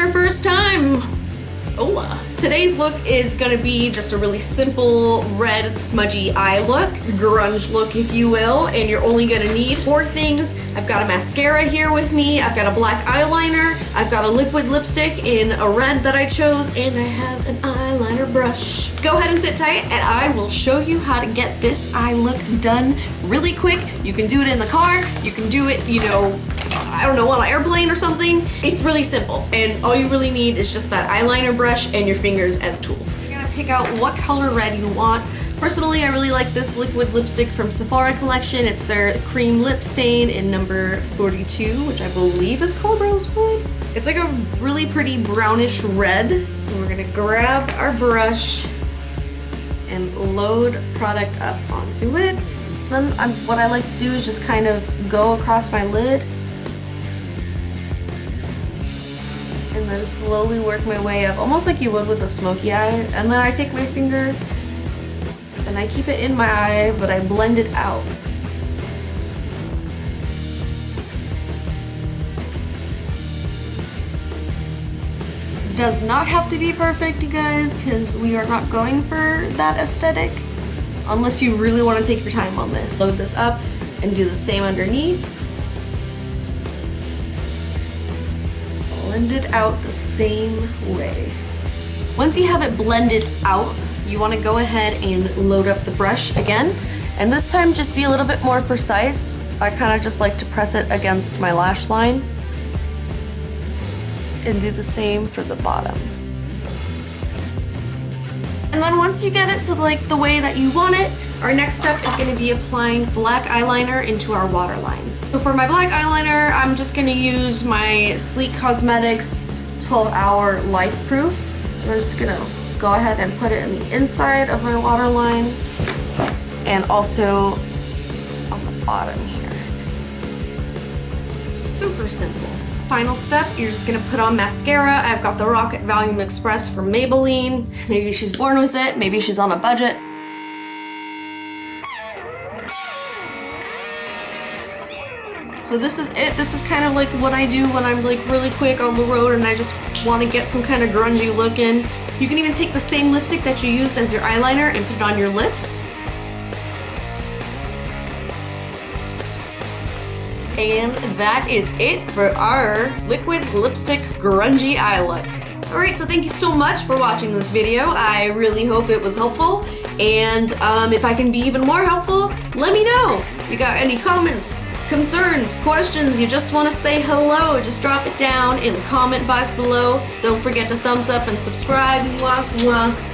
your first time, today's look is gonna be just a really simple red smudgy eye look, grunge look if you will, and you're only gonna need 4 things. I've got a mascara here with me, I've got a black eyeliner, I've got a liquid lipstick in a red that I chose, and I have an eyeliner brush. Go ahead and sit tight and I will show you how to get this eye look done really quick. You can do it in the car, you can do it, you know, I don't know, on an airplane or something. It's really simple, and all you really need is just that eyeliner brush and your fingers as tools. You're gonna pick out what color red you want. Personally, I really like this liquid lipstick from Sephora collection. It's their cream lip stain in number 42, which I believe is called Rosewood. It's like a really pretty brownish red. And we're gonna grab our brush and load product up onto it. Then what I like to do is just kind of go across my lid and then slowly work my way up, almost like you would with a smoky eye. And then I take my finger and I keep it in my eye, but I blend it out. Does not have to be perfect, you guys, because we are not going for that aesthetic, unless you really want to take your time on this. Load this up and do the same underneath. Blend it out the same way. Once you have it blended out, you want to go ahead and load up the brush again, and this time just be a little bit more precise. I kind of just like to press it against my lash line and do the same for the bottom. And then once you get it to like the way that you want it, our next step is going to be applying black eyeliner into our waterline. So for my black eyeliner, I'm just going to use my Sleek Cosmetics 12-Hour Life Proof. I'm just going to go ahead and put it in the inside of my waterline and also on the bottom here. Super simple. Final step, you're just gonna put on mascara. I've got the Rocket Volume Express from Maybelline. Maybe she's born with it, maybe she's on a budget. So this is it. This is kind of like what I do when I'm like really quick on the road and I just want to get some kind of grungy look in. You can even take the same lipstick that you used as your eyeliner and put it on your lips. And that is it for our liquid lipstick grungy eye look. Alright, so thank you so much for watching this video. I really hope it was helpful. And if I can be even more helpful, let me know. If you got any comments, concerns, questions, you just want to say hello, just drop it down in the comment box below. Don't forget to thumbs up and subscribe. Mwah, mwah.